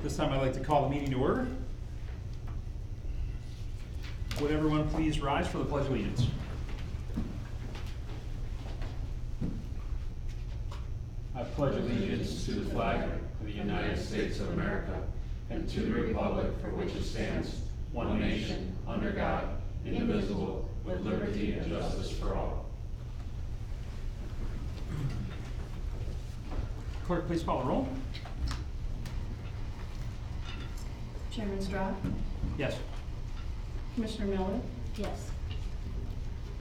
This time I'd like to call the meeting to order. Would everyone please rise for the Pledge of Allegiance? I pledge allegiance to the flag of the United States of America and to the republic for which it stands, one nation, under God, indivisible, with liberty and justice for all. Clerk, please call the roll. Chairman Straw, Yes. Commissioner Miller, Yes.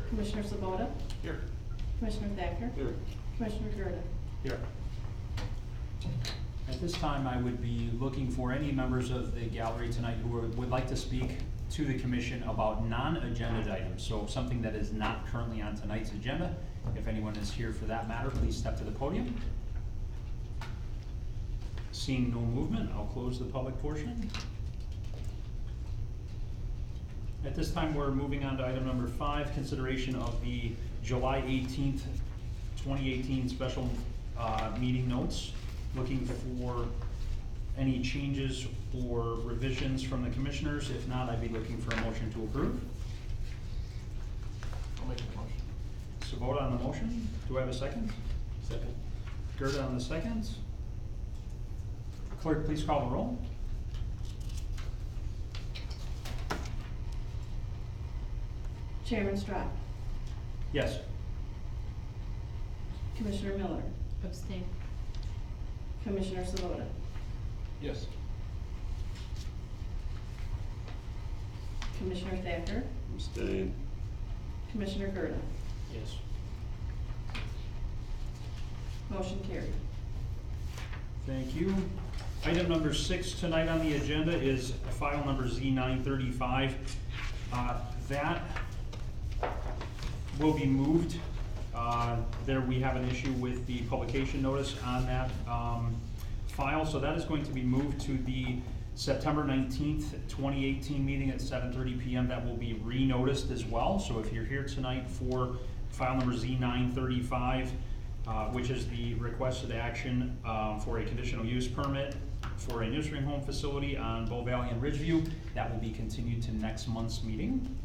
Commissioner Sabota, Here. Commissioner Thacker, Here. Commissioner Gerda. Here. At this time, I would be looking for any members of the gallery tonight who would like to speak to the commission about non-agenda items. So something that is not currently on tonight's agenda. If anyone is here for that matter, please step to the podium. Seeing no movement, I'll close the public portion. At this time, we're moving on to item number 5, consideration of the July 18th, 2018 special meeting notes. Looking for any changes or revisions from the commissioners. If not, I'd be looking for a motion to approve. I'll make a motion. Sabota on the motion. Do I have a second? Second. Gerda on the second. Clerk, please call the roll. Chairman Straw, Yes. Commissioner Miller, Abstain. Commissioner Sabota, Yes. Commissioner Thacker, Abstain. Commissioner Gerda. Yes. Motion carried. Thank you. Item number 6 tonight on the agenda is file number Z935. That will be moved. There we have an issue with the publication notice on that file, so that is going to be moved to the September 19th, 2018 meeting at 7:30 p.m. That will be re-noticed as well. So if you're here tonight for file number Z935, which is the requested action for a conditional use permit for a nursery home facility on Bow Valley and Ridgeview, that will be continued to next month's meeting.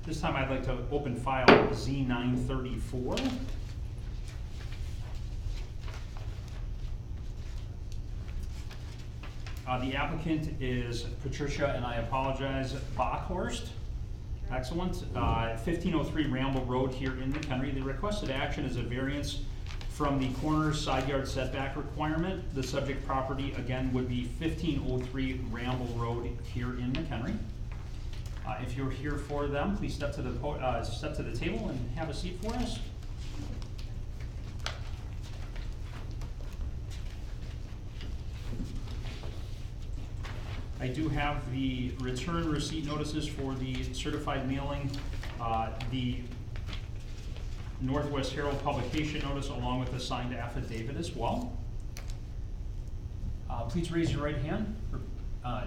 This time I'd like to open file Z934. The applicant is Patricia, and I apologize, Bockhorst. Excellent. 1503 Ramble Road here in McHenry. The requested action is a variance from the corner side yard setback requirement. The subject property, again, would be 1503 Ramble Road here in McHenry. If you're here for them, please step to the table and have a seat for us. I do have the return receipt notices for the certified mailing, the Northwest Herald publication notice, along with the signed affidavit as well. Please raise your right hand.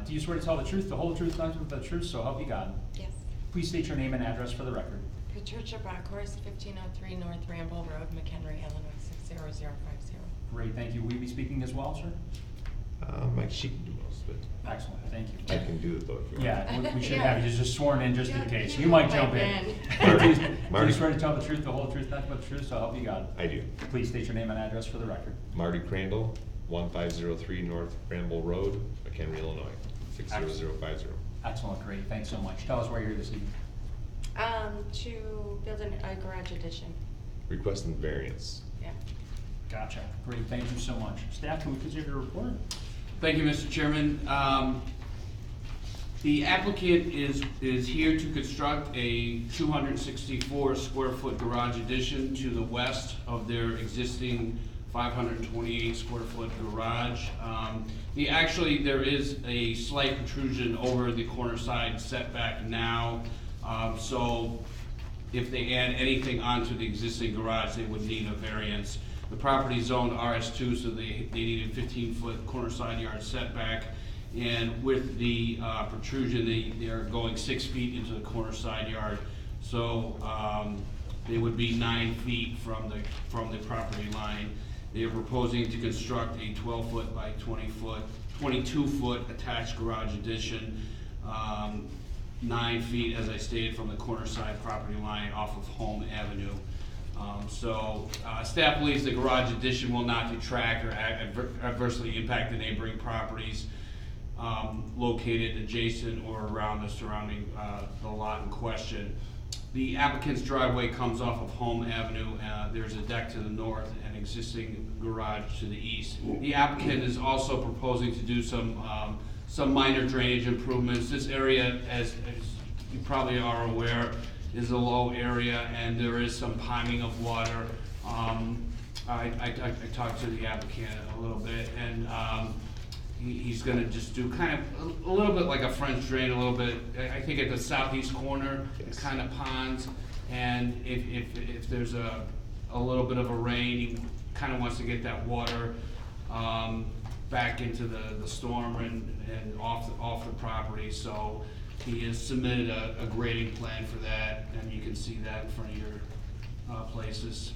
Do you swear to tell the truth, the whole truth, nothing but the truth, so help you God? Yes. Please state your name and address for the record. Patricia Bockhorst, 1503 North Ramble Road, McHenry, Illinois, 60050. Great, thank you. Will you be speaking as well, sir? She can do most of it. Excellent, thank you. I can do it though if you want. Yeah, we should have you just sworn in just in Yeah, case. you You might know jump my in. man. Please, Marty. please swear to tell the truth, the whole truth, nothing but the truth, so help you God. I do. Please state your name and address for the record. Marty Crandall, 1503 North Ramble Road, McHenry, Illinois, 60050. Excellent, great, thanks so much. Tell us why you're here this evening. To build a garage addition. Requesting variance. Yeah. Gotcha, great, thank you so much. Staff, can we consider your report? Thank you, Mr. Chairman. The applicant is here to construct a 264 square foot garage addition to the west of their existing 528 square foot garage. There is a slight protrusion over the corner side setback now. So if they add anything onto the existing garage, they would need a variance. The property is zoned RS2, so they need a 15-foot corner side yard setback. And with the protrusion, they are going 6 feet into the corner side yard. So they would be 9 feet from the property line. They are proposing to construct a 12-foot by 22-foot attached garage addition, 9 feet, as I stated, from the corner side property line off of Home Avenue. Staff believes the garage addition will not detract or adversely impact the neighboring properties located adjacent or around the surrounding the lot in question. The applicant's driveway comes off of Home Avenue. There's a deck to the north and existing garage to the east. The applicant is also proposing to do some minor drainage improvements. This area, as you probably are aware, is a low area and there is some ponding of water. I talked to the applicant a little bit, and he's gonna just do kind of a little bit like a French drain, a little bit, I think at the southeast corner, it kind of ponds, and if there's a little bit of a rain, he kind of wants to get that water back into the storm and off the property. So he has submitted a grading plan for that, and you can see that in front of your places.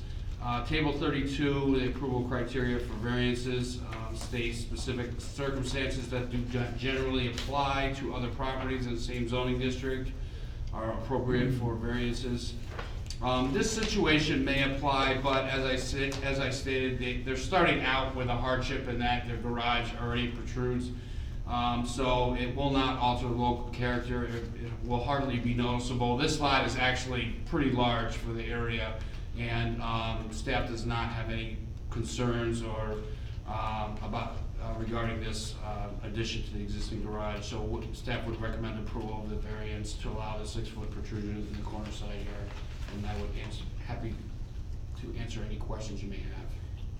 Table 32, the approval criteria for variances, states specific circumstances that do generally apply to other properties in the same zoning district are appropriate for variances. This situation may apply, but as I stated, they're starting out with a hardship in that their garage already protrudes. So it will not alter local character. It will hardly be noticeable. This lot is actually pretty large for the area, and staff does not have any concerns or regarding this addition to the existing garage. So staff would recommend approval of the variance to allow the 6-foot protrusion in the corner side yard, and I would happy to answer any questions you may have.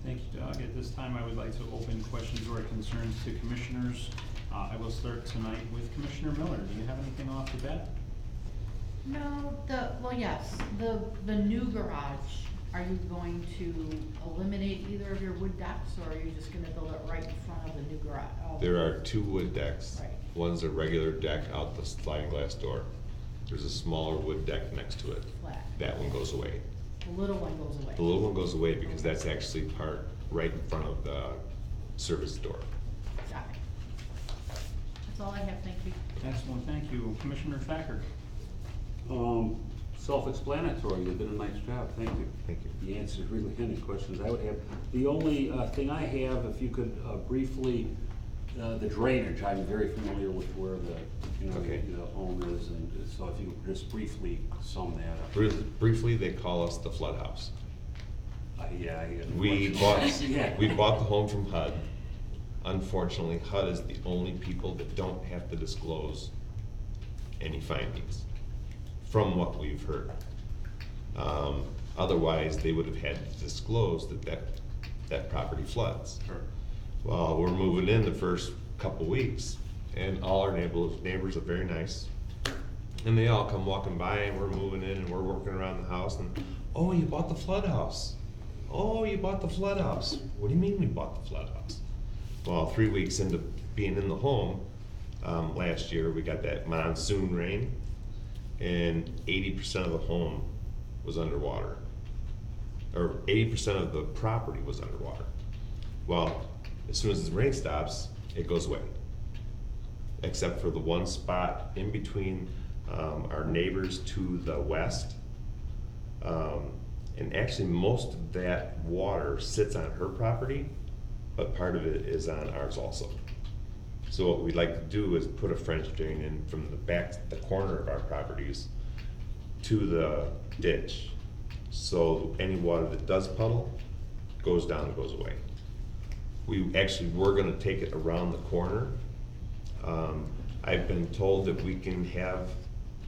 Thank you, Doug. At this time, I would like to open questions or concerns to commissioners. I will start tonight with Commissioner Miller. Do you have anything off the bat? No, yes, the new garage, are you going to eliminate either of your wood decks, or are you just gonna build it right in front of the new garage? There are 2 wood decks. Right. One's a regular deck out the sliding glass door. There's a smaller wood deck next to it. Flat. That one goes away. The little one goes away. The little one goes away because that's actually parked right in front of the service door. Got it. That's all I have, thank you. Excellent, thank you. Commissioner Thacker? Self-explanatory, you did a nice job, thank you. Thank you. You answered really any questions I would have. The only thing I have, if you could briefly, the drainage, I'm very familiar with where Okay. the home is, and so if you could just briefly sum that up. Briefly, they call us the flood house. Yeah. We bought, Yeah. we bought the home from HUD. Unfortunately, HUD is the only people that don't have to disclose any findings, from what we've heard. Otherwise, they would have had to disclose that property floods. Sure. Well, we're moving in the first couple weeks, and all our neighbors are very nice. And they all come walking by, and we're moving in, and we're working around the house, and, oh, you bought the flood house. Oh, you bought the flood house. What do you mean we bought the flood house? Well, 3 weeks into being in the home, last year, we got that monsoon rain, and 80% of the home was underwater. Or 80% of the property was underwater. Well, as soon as the rain stops, it goes away. Except for the one spot in between our neighbors to the west. And actually, most of that water sits on her property, but part of it is on ours also. So what we'd like to do is put a French drain in from the corner of our properties to the ditch. So any water that does puddle goes down and goes away. We actually were gonna take it around the corner. I've been told that we can have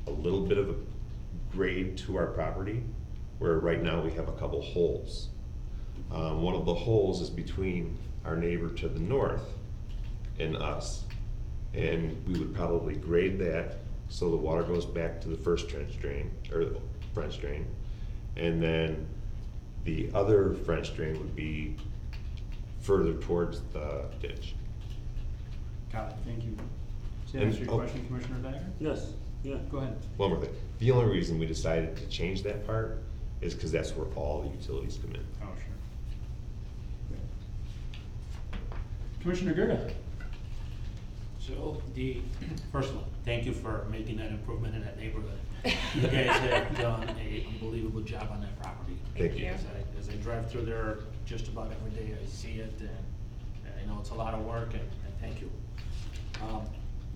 a little bit of a grade to our property, where right now we have a couple holes. One of the holes is between our neighbor to the north and us. And we would probably grade that so the water goes back to the first trench drain, or the French drain. And then the other French drain would be further towards the ditch. Got it, thank you. Does that And- answer your question, Commissioner Thacker? Yes, yeah. Go ahead. One more thing, the only reason we decided to change that part is because that's where all the utilities come in. Oh, sure. Commissioner Gerda? So first of all, thank you for making that improvement in that neighborhood. You guys have done an unbelievable job on that property. Thank you. As I drive through there just about every day, I see it, and I know it's a lot of work, and thank you.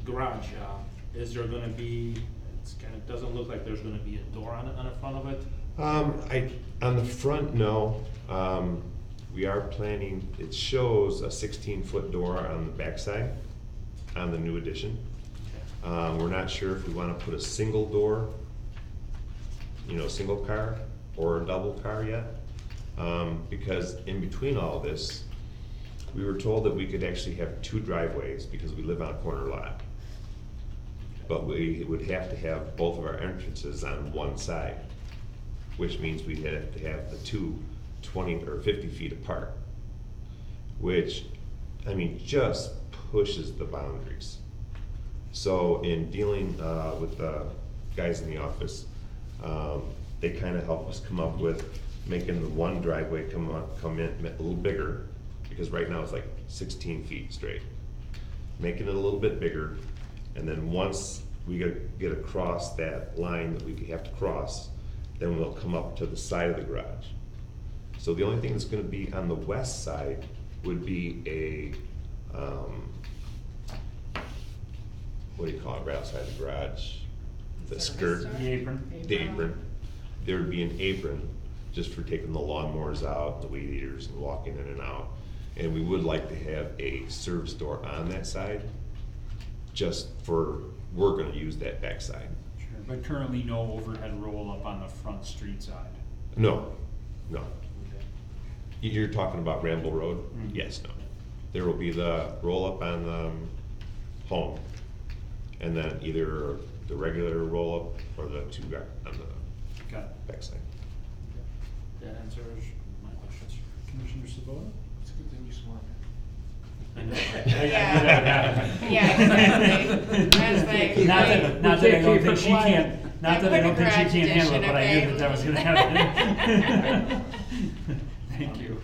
Garage, is there gonna be, doesn't look like there's gonna be a door on the front of it? On the front, no. We are planning, it shows a 16-foot door on the backside on the new addition. We're not sure if we wanna put a single door, single car or a double car yet. Because in between all this, we were told that we could actually have 2 driveways because we live on a corner lot. But we would have to have both of our entrances on one side, which means we'd have to have the 2 20 or 50 feet apart, which, just pushes the boundaries. So in dealing with the guys in the office, they kind of help us come up with making the one driveway come in a little bigger, because right now it's like 16 feet straight. Making it a little bit bigger, and then once we get across that line that we have to cross, then we'll come up to the side of the garage. So the only thing that's gonna be on the west side would be a, what do you call it, right outside the garage? The skirt. The apron? The apron. There would be an apron just for taking the lawnmowers out, the weed eaters, and walking in and out. And we would like to have a service door on that side, just for, we're gonna use that back side. Sure, but currently no overhead roll-up on the front street side? No. You're talking about Ramble Road? Mhm. Yes, no. There will be the roll-up on the home, and then either the regular roll-up or the 2 on the Got it. backside. That answers my questions. Commissioner Sabota? It's a good thing you swore. I know. Yeah, exactly. That's my- Not that I don't think she can't, not I that I put don't a think she garage can't handle it, but I addition, knew that that was gonna happen. Thank you.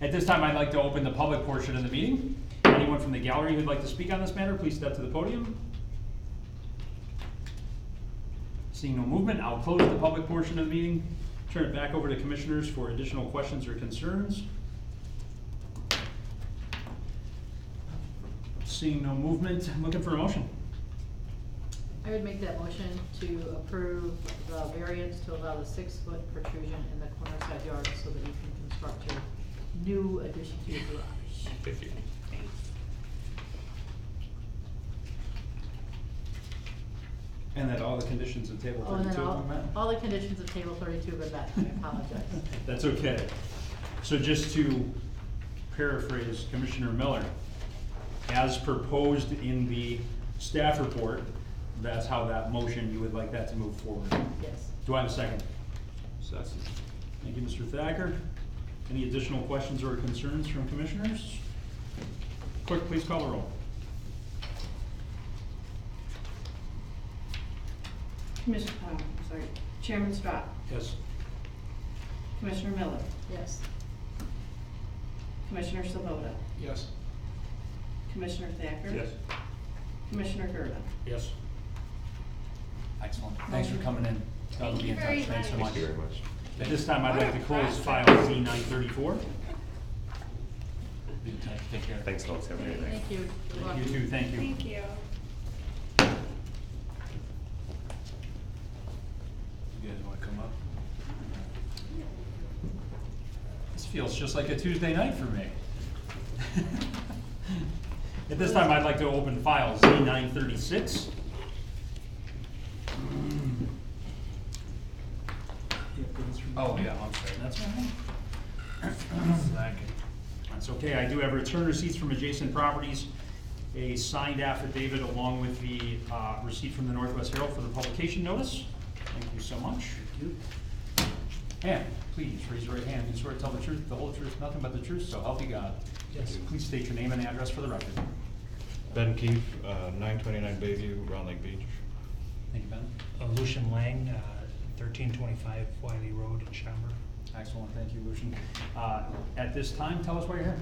At this time, I'd like to open the public portion of the meeting. Anyone from the gallery who'd like to speak on this matter, please step to the podium. Seeing no movement, I'll close the public portion of the meeting. Turn it back over to commissioners for additional questions or concerns. Seeing no movement, I'm looking for a motion. I would make that motion to approve the variance to allow the 6-foot protrusion in the corner side yard so that you can construct your new addition to your garage. Thank you. And that all the conditions of table Oh, and 32 then have been met? all the conditions of table 32 have been met, I apologize. That's okay. So just to paraphrase Commissioner Miller, as proposed in the staff report, that's how that motion, you would like that to move forward. Yes. Do I have a second? Second. Thank you, Mr. Thacker. Any additional questions or concerns from commissioners? Clerk, please call the roll. Chairman Strott, Yes. Commissioner Miller, Yes. Commissioner Sabota, Yes. Commissioner Thacker. Yes. Commissioner Gerda. Yes. Excellent. Thanks for coming in. I'll Thank be you in touch. very Thanks so much. much. Thank you very much. At this time, I'd like to close file Z934. Be in touch. Take care. Thanks, folks. Have a great night. Thank you. Good luck. You too, thank you. Thank you. You guys wanna come up? This feels just like a Tuesday night for me. At this time, I'd like to open file Z936. Oh, yeah, I'm sorry, that's all right. That's okay, I do have return receipts from adjacent properties, a signed affidavit along with the receipt from the Northwest Herald for the publication notice. Thank you so much. And please raise your right hand, you swear to tell the truth, the whole truth, nothing but the truth, so help you God. Yes. Please state your name and address for the record. Ben Keefe, 929 Bayview, Round Lake Beach. Thank you, Ben. Lucian Lang, 1325 Wiley Road in Schaumburg. Excellent, thank you, Lucian. At this time, tell us why you're here.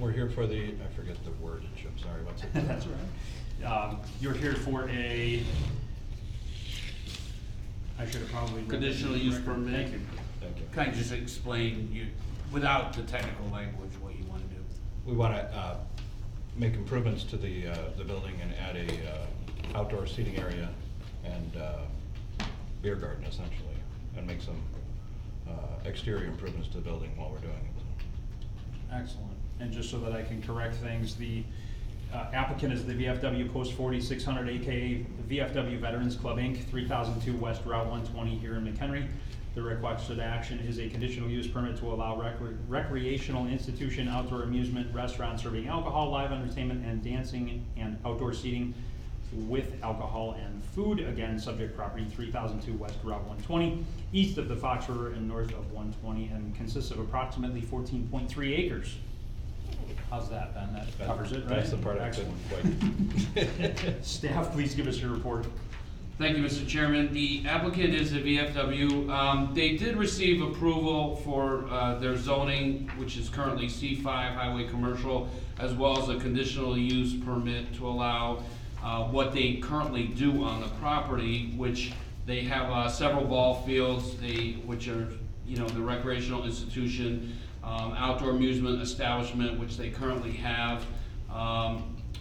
We're here for the, I forget the wordage, I'm sorry, what's it? That's right. You're here for a, I should have probably read that. Conditional use permit. Thank you. Thank you. Kind of just explain you, without the technical language, what you want to do. We want to make improvements to the building and add a outdoor seating area and beer garden essentially, and make some exterior improvements to the building while we're doing it. Excellent. And just so that I can correct things, the applicant is the VFW Post 4600, AKA VFW Veterans Club, Inc., 3002 West Route 120 here in McHenry. The requested action is a conditional use permit to allow recreational institution, outdoor amusement, restaurant serving alcohol, live entertainment, and dancing, and outdoor seating with alcohol and food. Again, subject property 3002 West Route 120, east of the Fox River and north of 120, and consists of approximately 14.3 acres. How's that, Ben? That covers it, right? That's the part I couldn't quite. Staff, please give us your report. Thank you, Mr. Chairman. The applicant is the VFW. They did receive approval for their zoning, which is currently C5 Highway Commercial, as well as a conditional use permit to allow what they currently do on the property, which they have several ball fields, which are, the recreational institution, outdoor amusement establishment, which they currently have,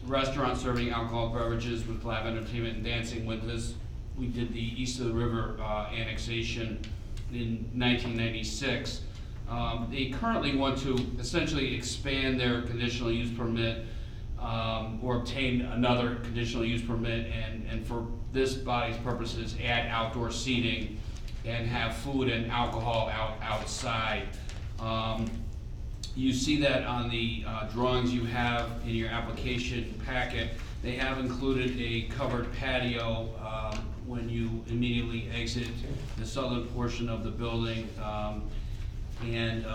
restaurant serving alcoholic beverages with live entertainment and dancing with this. We did the East of the River annexation in 1996. They currently want to essentially expand their conditional use permit or obtain another conditional use permit, and for this body's purposes, add outdoor seating and have food and alcohol outside. You see that on the drawings you have in your application packet. They have included a covered patio when you immediately exit the southern portion of the building, and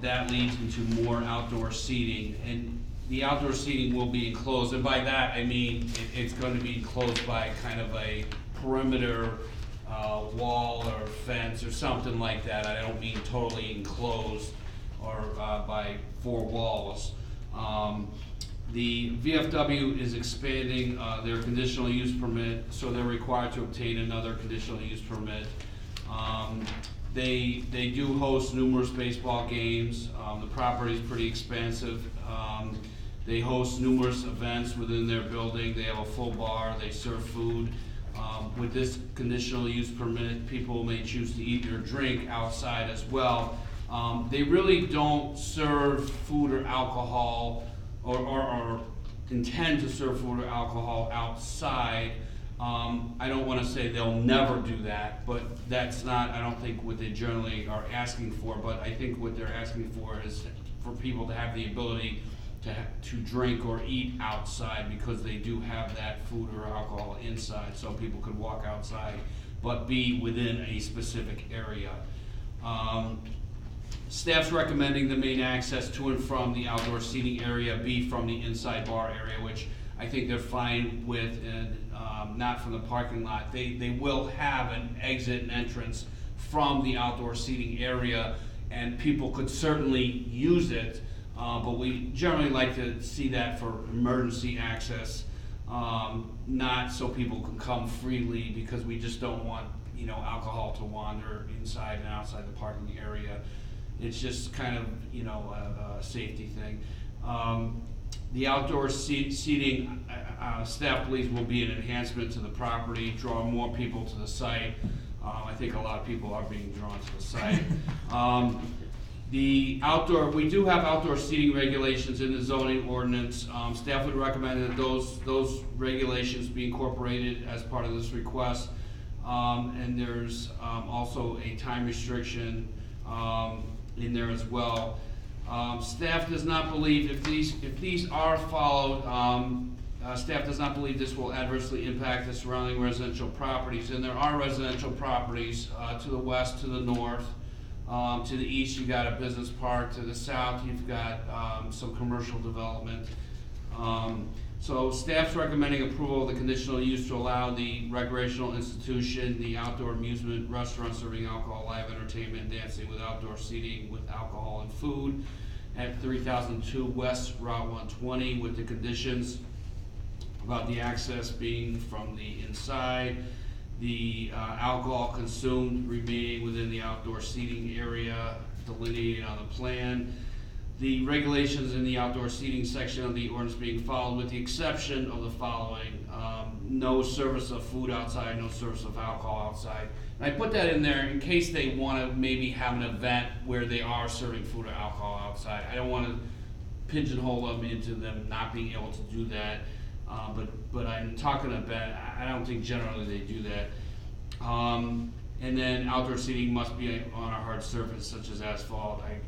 that leads into more outdoor seating. And the outdoor seating will be enclosed, and by that I mean it's going to be enclosed by kind of a perimeter wall or fence or something like that. I don't mean totally enclosed or by four walls. The VFW is expanding their conditional use permit, so they're required to obtain another conditional use permit. They do host numerous baseball games. The property is pretty expansive. They host numerous events within their building. They have a full bar. They serve food. With this conditional use permit, people may choose to eat or drink outside as well. They really don't serve food or alcohol or intend to serve food or alcohol outside. I don't want to say they'll never do that, but that's not, I don't think, what they generally are asking for. But I think what they're asking for is for people to have the ability to drink or eat outside, because they do have that food or alcohol inside, so people could walk outside but be within a specific area. Staff's recommending the main access to and from the outdoor seating area be from the inside bar area, which I think they're fine with, and not from the parking lot. They will have an exit and entrance from the outdoor seating area, and people could certainly use it, but we generally like to see that for emergency access, not so people can come freely, because we just don't want alcohol to wander inside and outside the parking area. It's just kind of a safety thing. The outdoor seating, staff believes, will be an enhancement to the property, draw more people to the site. I think a lot of people are being drawn to the site. We do have outdoor seating regulations in the zoning ordinance. Staff would recommend that those regulations be incorporated as part of this request. And there's also a time restriction in there as well. Staff does not believe if these are followed, staff does not believe this will adversely impact the surrounding residential properties. And there are residential properties to the west, to the north. To the east, you've got a business park. To the south, you've got some commercial development. So staff's recommending approval of the conditional use to allow the recreational institution, the outdoor amusement restaurant serving alcohol, live entertainment, and dancing with outdoor seating with alcohol and food at 3002 West Route 120 with the conditions about the access being from the inside, the alcohol consumed remaining within the outdoor seating area delineated on the plan, the regulations in the outdoor seating section of the ordinance being followed with the exception of the following: no service of food outside, no service of alcohol outside. And I put that in there in case they want to maybe have an event where they are serving food or alcohol outside. I don't want to pigeonhole them into them not being able to do that. But I'm talking about, I don't think generally they do that. And then outdoor seating must be on a hard surface such as asphalt. I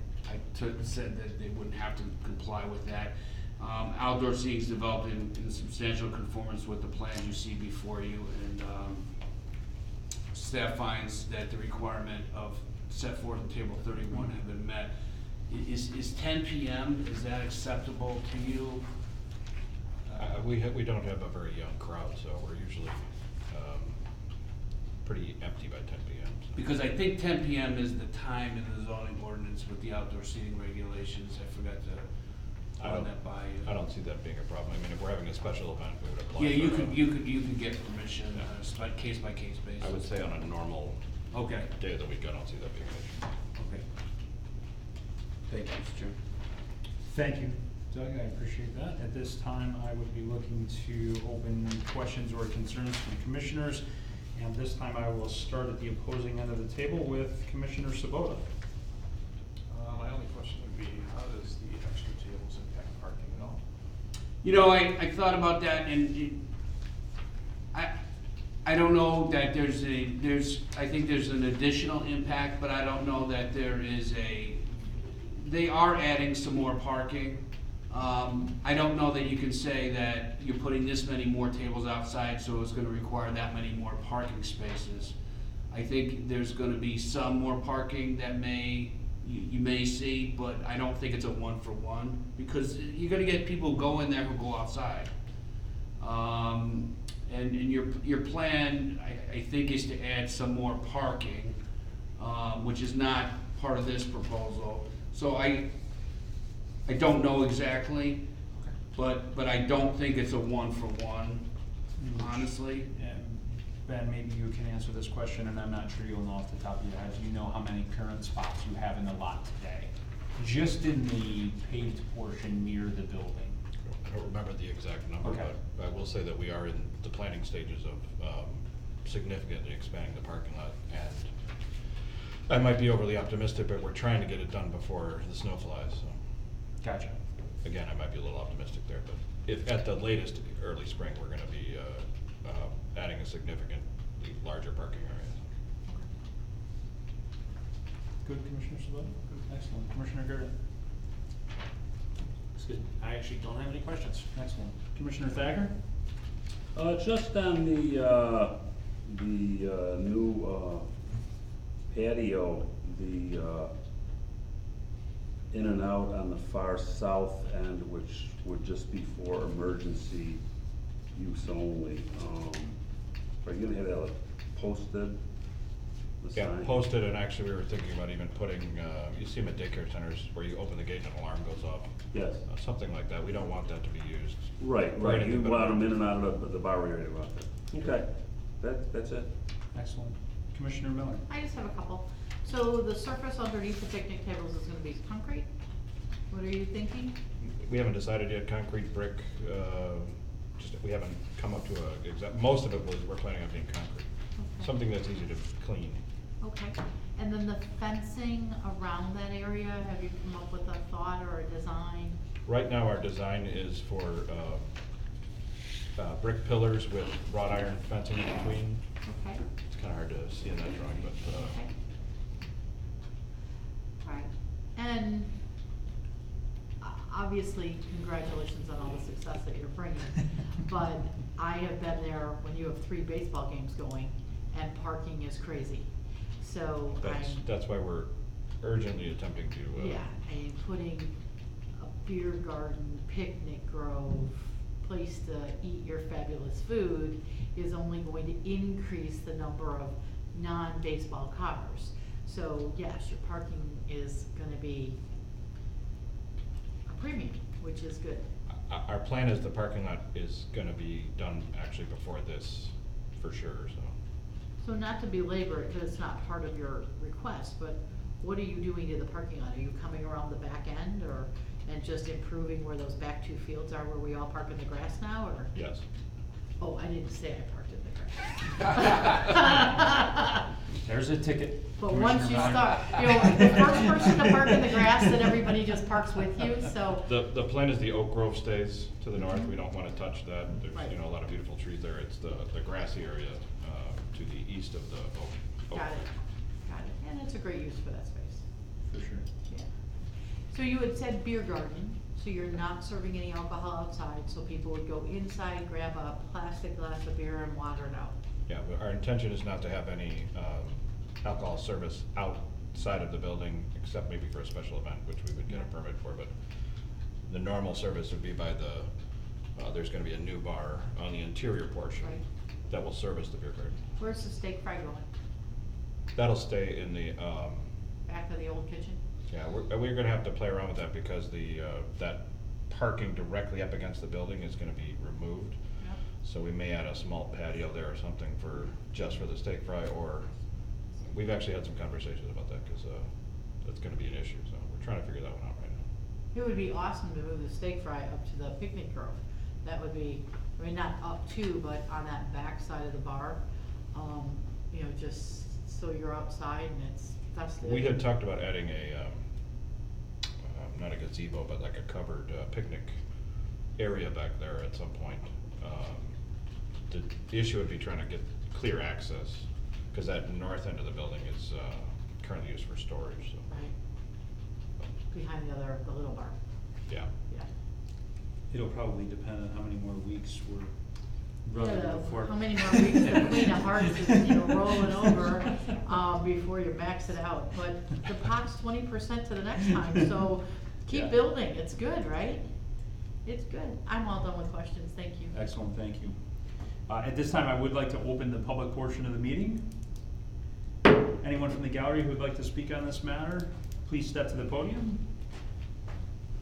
said that they wouldn't have to comply with that. Outdoor seating is developed in substantial conformance with the plans you see before you, and staff finds that the requirement of set forth in table 31 have been met. Is 10 p.m., is that acceptable to you? We don't have a very young crowd, so we're usually pretty empty by 10 p.m. so. Because I think 10 p.m. is the time in the zoning ordinance with the outdoor seating regulations. I forgot to run that by you. I don't see that being a problem. I mean, if we're having a special event, we would apply. Yeah, for you could get permission on a case by case basis. I would say on a normal Okay. day of the week, I don't see that being an issue. Okay. Thank you, Mr. Chairman. Thank you, Doug, I appreciate that. At this time, I would be looking to open questions or concerns from commissioners. And this time I will start at the opposing end of the table with Commissioner Sabota. My only question would be, how does the extra tables impact parking at all? You know, I thought about that, and I don't know that I think there's an additional impact, but I don't know that they are adding some more parking. I don't know that you can say that you're putting this many more tables outside, so it's gonna require that many more parking spaces. I think there's gonna be some more parking that you may see, but I don't think it's a 1-for-1, because you're gonna get people who go in there who go outside. And your plan, I think, is to add some more parking, which is not part of this proposal. So I don't know exactly, but I don't think it's a 1-for-1, honestly. Ben, maybe you can answer this question, and I'm not sure you'll know off the top of your head. Do you know how many current spots you have in the lot today? Just in the paved portion near the building? I don't remember the exact number, Okay. but I will say that we are in the planning stages of significantly expanding the parking lot, and I might be overly optimistic, but we're trying to get it done before the snow flies, so. Gotcha. Again, I might be a little optimistic there, but if at the latest, early spring, we're gonna be adding a significantly larger parking area. Good, Commissioner Sabota? Excellent. Commissioner Gerda? Excuse me, I actually don't have any questions. Excellent. Commissioner Thacker? Just on the new patio, the in and out on the far south end, which would just be for emergency use only. Are you gonna have that like posted? The Yeah, sign? posted, and actually we were thinking about even putting, you see them at daycare centers where you open the gate and an alarm goes off. Yes. Something like that. We don't want that to be used. Right, for right, anything you but want them in emergency. and out of the bar area about that. Okay, that's it. Excellent. Commissioner Miller? I just have a couple. So the surface underneath the picnic tables is gonna be concrete? What are you thinking? We haven't decided yet, concrete, brick, we haven't come up to most of it we're planning on being concrete. Okay. Something that's easy to clean. Okay, and then the fencing around that area, have you come up with a thought or a design? Right now, our design is for brick pillars with wrought iron fencing in between. Okay. It's kinda hard to see in that drawing, but, Okay. Right, and obviously, congratulations on all the success that you're bringing. But I have been there when you have 3 baseball games going and parking is crazy. So that's why we're urgently attempting to. yeah, and putting a beer garden, picnic grove, place to eat your fabulous food is only going to increase the number of non-baseball cars. So yes, your parking is gonna be a premium, which is good. Our plan is the parking lot is gonna be done actually before this, for sure, so. So not to belabor it, because it's not part of your request, but what are you doing to the parking lot? Are you coming around the back end, or, and just improving where those back two fields are where we all park in the grass now, or? Yes. Oh, I didn't say I parked in the grass. There's a ticket. But once you Commissioner start, Meyer. the first person to park in the grass, then everybody just parks with you, so. The plan is the Oak Grove stays to the north, we don't wanna touch that, Right. there's, a lot of beautiful trees there, it's the grassy area, to the east of the Oak. Got it, and it's a great use for that space. For sure. Yeah. So you had said beer garden, so you're not serving any alcohol outside, so people would go inside, grab a plastic glass of beer and water it out. Yeah, but our intention is not to have any, alcohol service outside of the building, except maybe for a special event, which we would get a permit for, but the normal service would be by the, there's gonna be a new bar on the interior portion Right. that will service the beer garden. Where's the steak fry going? That'll stay in the, Back of the old kitchen? yeah, we're gonna have to play around with that because that parking directly up against the building is gonna be removed. Yep. So we may add a small patio there or something just for the steak fry, or we've actually had some conversations about that, cause, that's gonna be an issue, so we're trying to figure that one out right now. It would be awesome to move the steak fry up to the picnic grove. That would be, I mean, not up to, but on that back side of the bar. Just so you're outside and it's festive. We had talked about adding not a gazebo, but like a covered picnic area back there at some point. The issue would be trying to get clear access, cause that north end of the building is currently used for storage, so. Right. Behind the little bar, Yeah. yeah. It'll probably depend on how many more weeks we're running Yeah, before. how many more weeks of Queen of Hearts is, rolling over, before you max it out, but the pot's 20% to the next time, so keep Yeah. building, it's good, right? It's good, I'm all done with questions, thank you. Excellent, thank you. At this time, I would like to open the public portion of the meeting. Anyone from the gallery who would like to speak on this matter, please step to the podium.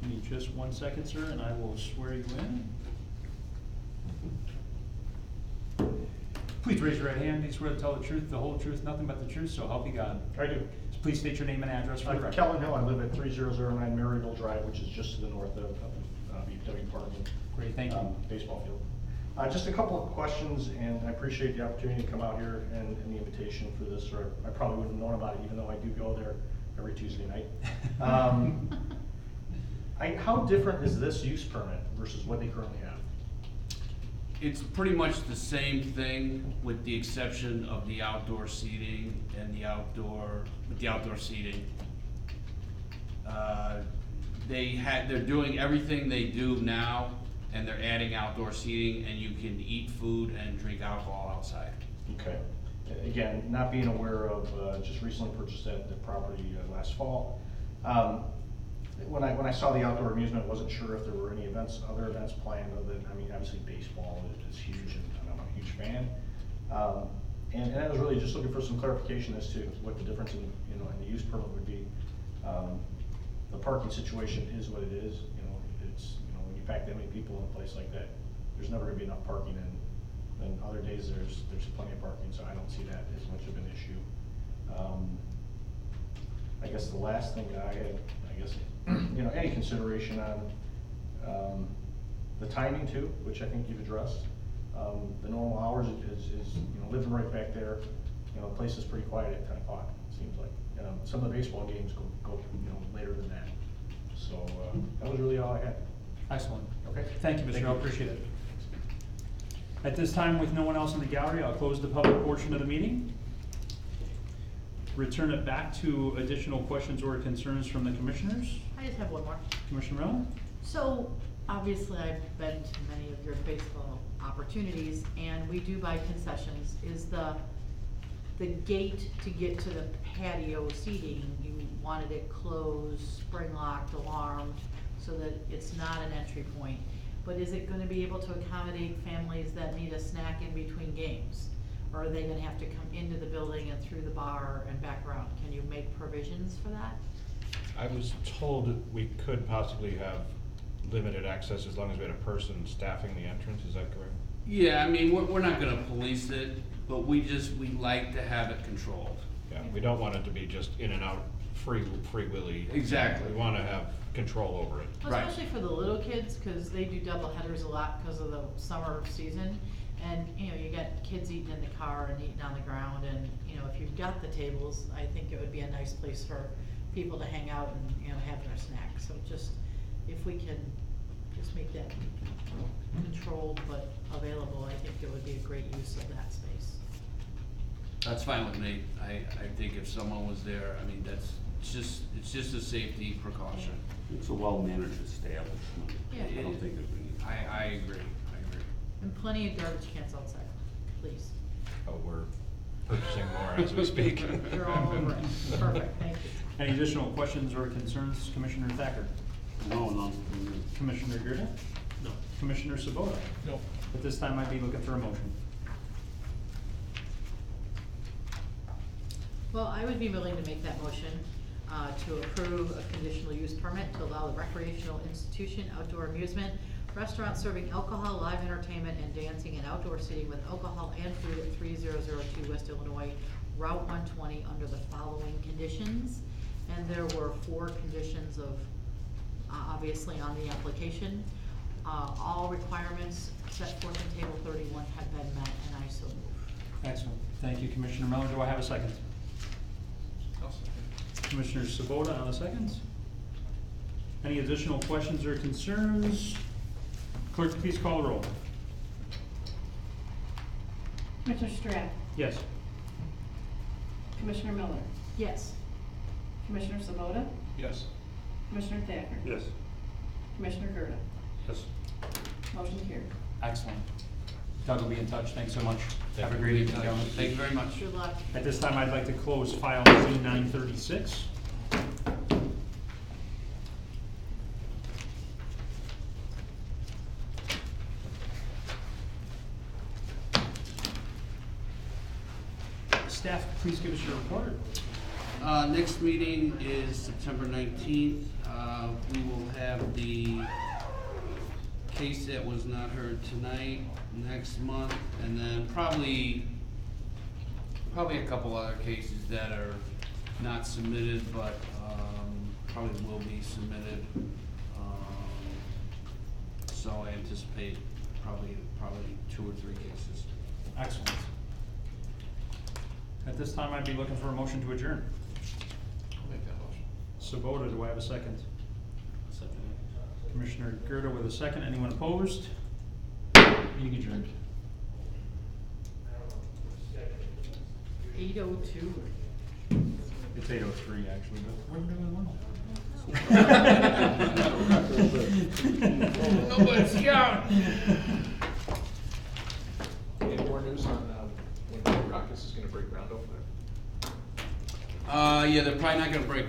Give me just 1 second, sir, and I will swear you in. Please raise your right hand. Do you swear to tell the truth, the whole truth, nothing but the truth, so help you God? I do. Please state your name and address for the record. Kellen Hill, I live at 3009 Maryville Drive, which is just to the north of BW Park. Great, thank you. Baseball field. Just a couple of questions, and I appreciate the opportunity to come out here and the invitation for this, or I probably wouldn't have known about it, even though I do go there every Tuesday night. How different is this use permit versus what they currently have? It's pretty much the same thing with the exception of the outdoor seating and the outdoor seating. They're doing everything they do now, and they're adding outdoor seating, and you can eat food and drink alcohol outside. Okay. Again, not being aware of, just recently purchased that property last fall. When I saw the outdoor amusement, wasn't sure if there were any other events planned other than, obviously baseball is huge, and I'm a huge fan. And I was really just looking for some clarification as to what the difference in the use permit would be. The parking situation is what it is. It's when you pack that many people in a place like that, there's never going to be enough parking, and then other days there's plenty of parking, so I don't see that as much of an issue. I guess the last thing that I had, any consideration on the timing too, which I think you've addressed. The normal hours is living right back there. The place is pretty quiet at 10 o'clock. It seems like some of the baseball games go later than that. So that was really all I had. Excellent. Okay. Thank you, Mr. Hill, appreciate it. At this time, with no one else in the gallery, I'll close the public portion of the meeting. Return it back to additional questions or concerns from the commissioners. I just have one more. Commissioner Miller? So, obviously, I've been to many of your baseball opportunities, and we do buy concessions. Is the gate to get to the patio seating, you wanted it closed, spring locked, alarmed, so that it's not an entry point. but is it gonna be able to accommodate families that need a snack in between games? Or are they gonna have to come into the building and through the bar and back around? Can you make provisions for that? I was told we could possibly have limited access as long as we had a person staffing the entrance, is that correct? Yeah, I mean, we're not gonna police it, but we like to have it controlled. Yeah, we don't want it to be just in and out, free willy. Exactly. We wanna have control over it. Well, Right. especially for the little kids, cause they do double headers a lot because of the summer season. And, you know, you got kids eating in the car and eating on the ground, and, you know, if you've got the tables, I think it would be a nice place for people to hang out and, you know, have their snacks. So just, if we can just make that controlled but available, I think it would be a great use of that space. That's fine with me. I think if someone was there, I mean, it's just a safety precaution. It's a well-managed establishment. Yeah. I don't think there's any. I agree. And plenty of garbage cans outside, please. Oh, we're purchasing more as we speak. You're all over it. Perfect, thank you. Any additional questions or concerns, Commissioner Thacker? No. Commissioner Gerda? No. Commissioner Sabota? No. At this time, I'd be looking for a motion. Well, I would be willing to make that motion to approve a conditional use permit to allow the recreational institution, outdoor amusement, restaurant serving alcohol, live entertainment, and dancing and outdoor seating with alcohol and food at 3002 West Illinois, Route 120, under the following conditions. And there were 4 conditions of, obviously on the application. All requirements set forth in table 31 have been met, and I so move. Excellent. Thank you, Commissioner Miller. Do I have a second? I'll second. Commissioner Sabota on the second. Any additional questions or concerns? Clerk, please call the roll. Commissioner Strack, Yes. Commissioner Miller, Yes. Commissioner Sabota, Yes. Commissioner Thacker, Yes. Commissioner Gerda. Yes. Motion carried. Excellent. Doug will be in touch. Thanks so much. Have a you. great evening, gentlemen. Thank you very much. Good luck. At this time, I'd like to close file Z936. Staff, please give us your report. Next meeting is September 19th. We will have the case that was not heard tonight next month, and then probably a couple other cases that are not submitted, but probably will be submitted. So I anticipate probably 2 or 3 cases. Excellent. At this time, I'd be looking for a motion to adjourn. I'll make that motion. Sabota, do I have a second? Commissioner Gerda with a second. Anyone opposed? Meeting adjourned. 8:02. It's 8:03 actually, but we're doing well. Nobody's counting. Any more news on when Rockets is gonna break ground over there? Yeah, they're probably not gonna break